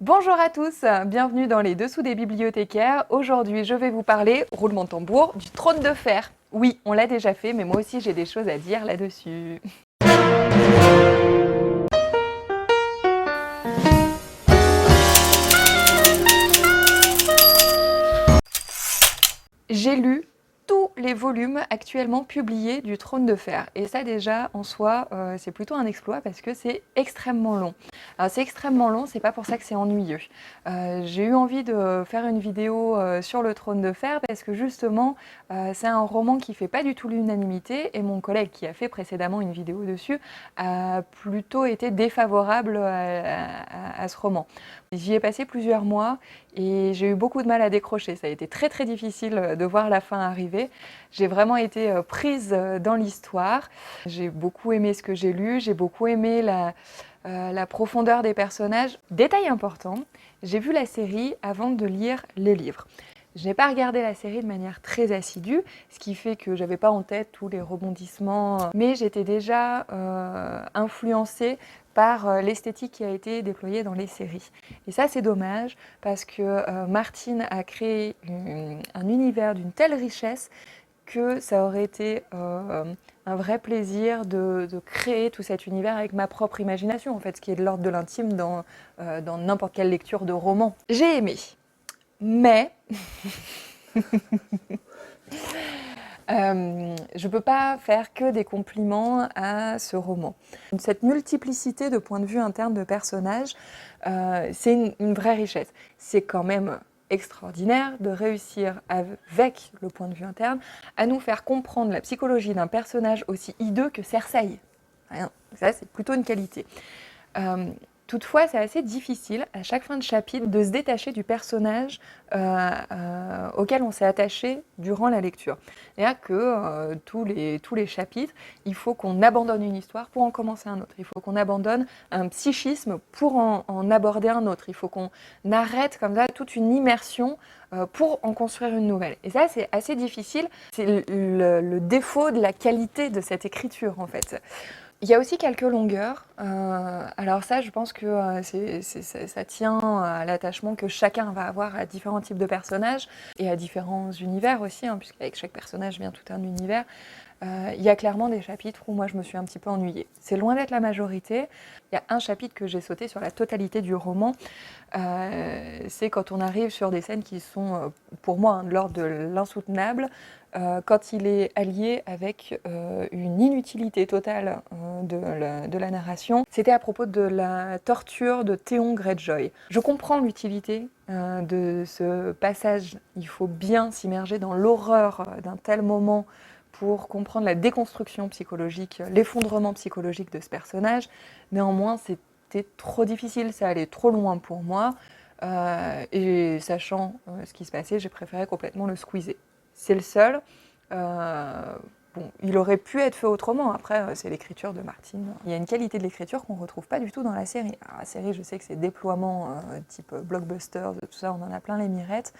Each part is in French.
Bonjour à tous, bienvenue dans les Dessous des bibliothécaires. Aujourd'hui, je vais vous parler, roulement de tambour, du trône de fer. Oui, on l'a déjà fait, mais moi aussi j'ai des choses à dire là-dessus. J'ai lu tous les volumes actuellement publiés du Trône de Fer. Et ça déjà, en soi, c'est plutôt un exploit parce que c'est extrêmement long. Alors c'est extrêmement long, c'est pas pour ça que c'est ennuyeux. J'ai eu envie de faire une vidéo sur le Trône de Fer parce que justement, c'est un roman qui fait pas du tout l'unanimité et mon collègue qui a fait précédemment une vidéo dessus a plutôt été défavorable à ce roman. J'y ai passé plusieurs mois et j'ai eu beaucoup de mal à décrocher. Ça a été très très difficile de voir la fin arriver. J'ai vraiment été prise dans l'histoire. J'ai beaucoup aimé ce que j'ai lu, j'ai beaucoup aimé la profondeur des personnages. Détail important, j'ai vu la série avant de lire les livres. Je n'ai pas regardé la série de manière très assidue, ce qui fait que j'avais pas en tête tous les rebondissements, mais j'étais déjà influencée par l'esthétique qui a été déployée dans les séries. Et ça, c'est dommage, parce que Martin a créé un univers d'une telle richesse que ça aurait été un vrai plaisir de créer tout cet univers avec ma propre imagination, en fait, ce qui est de l'ordre de l'intime dans n'importe quelle lecture de roman. J'ai aimé, mais je ne peux pas faire que des compliments à ce roman. Cette multiplicité de points de vue internes de personnages, c'est une vraie richesse. C'est quand même extraordinaire de réussir avec le point de vue interne à nous faire comprendre la psychologie d'un personnage aussi hideux que Cersei. Ça, c'est plutôt une qualité. Toutefois, c'est assez difficile à chaque fin de chapitre de se détacher du personnage auquel on s'est attaché durant la lecture. C'est-à-dire que tous les chapitres, il faut qu'on abandonne une histoire pour en commencer un autre. Il faut qu'on abandonne un psychisme pour en aborder un autre. Il faut qu'on arrête comme ça toute une immersion pour en construire une nouvelle. Et ça, c'est assez difficile. C'est le défaut de la qualité de cette écriture, en fait. Il y a aussi quelques longueurs. Alors ça, je pense que ça tient à l'attachement que chacun va avoir à différents types de personnages et à différents univers aussi, puisqu'avec chaque personnage vient tout un univers. Il y a clairement des chapitres où moi je me suis un petit peu ennuyée. C'est loin d'être la majorité. Il y a un chapitre que j'ai sauté sur la totalité du roman. C'est quand on arrive sur des scènes qui sont, pour moi, de l'ordre de l'insoutenable, quand il est allié avec une inutilité totale de la narration. C'était à propos de la torture de Theon Greyjoy. Je comprends l'utilité de ce passage. Il faut bien s'immerger dans l'horreur d'un tel moment pour comprendre la déconstruction psychologique, l'effondrement psychologique de ce personnage. Néanmoins, c'était trop difficile, ça allait trop loin pour moi. Et sachant ce qui se passait, j'ai préféré complètement le squeezer. C'est le seul. Bon, il aurait pu être fait autrement. Après, c'est l'écriture de Martin. Il y a une qualité de l'écriture qu'on ne retrouve pas du tout dans la série. Alors, la série, je sais que c'est déploiement type blockbuster, tout ça, on en a plein les mirettes.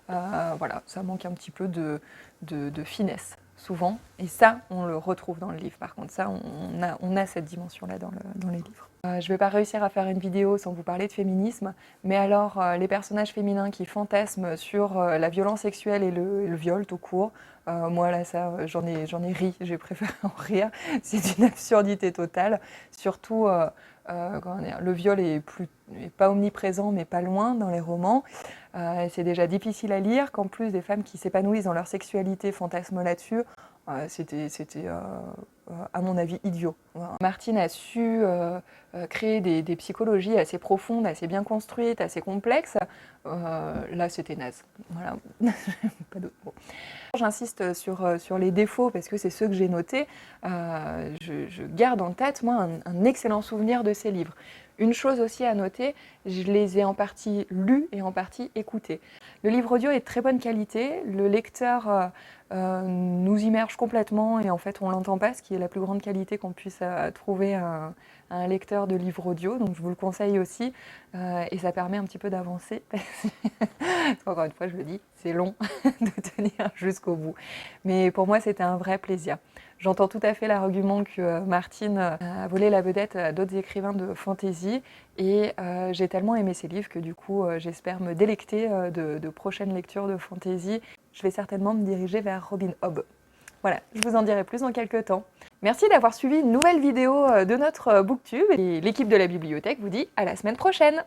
Voilà, ça manque un petit peu de finesse, souvent. Et ça, on le retrouve dans le livre. Par contre, ça, on a cette dimension-là dans les livres. Je ne vais pas réussir à faire une vidéo sans vous parler de féminisme, mais alors les personnages féminins qui fantasment sur la violence sexuelle et le viol tout court, moi là ça j'en ai ri, j'ai préféré en rire, c'est une absurdité totale, surtout comment dire, le viol est pas omniprésent mais pas loin dans les romans, c'est déjà difficile à lire, qu'en plus des femmes qui s'épanouissent dans leur sexualité fantasment là-dessus, c'était à mon avis idiot. Martin a su créer des psychologies assez profondes, assez bien construites, assez complexes. Là, c'était naze. Voilà. Pas d'autre mot. J'insiste sur les défauts parce que c'est ceux que j'ai notés. Je garde en tête, moi, un excellent souvenir de ces livres. Une chose aussi à noter, je les ai en partie lus et en partie écoutés. Le livre audio est de très bonne qualité, le lecteur nous immerge complètement et en fait on l'entend pas, ce qui est la plus grande qualité qu'on puisse trouver à un lecteur de livre audio, donc je vous le conseille aussi et ça permet un petit peu d'avancer. Encore une fois je le dis, c'est long de tenir jusqu'au bout, mais pour moi c'était un vrai plaisir. J'entends tout à fait l'argument que Martine a volé la vedette à d'autres écrivains de fantasy, et j'ai tellement aimé ces livres que du coup j'espère me délecter de prochaines lectures de fantasy. Je vais certainement me diriger vers Robin Hobb. Voilà, je vous en dirai plus dans quelques temps. Merci d'avoir suivi une nouvelle vidéo de notre booktube, et l'équipe de la bibliothèque vous dit à la semaine prochaine.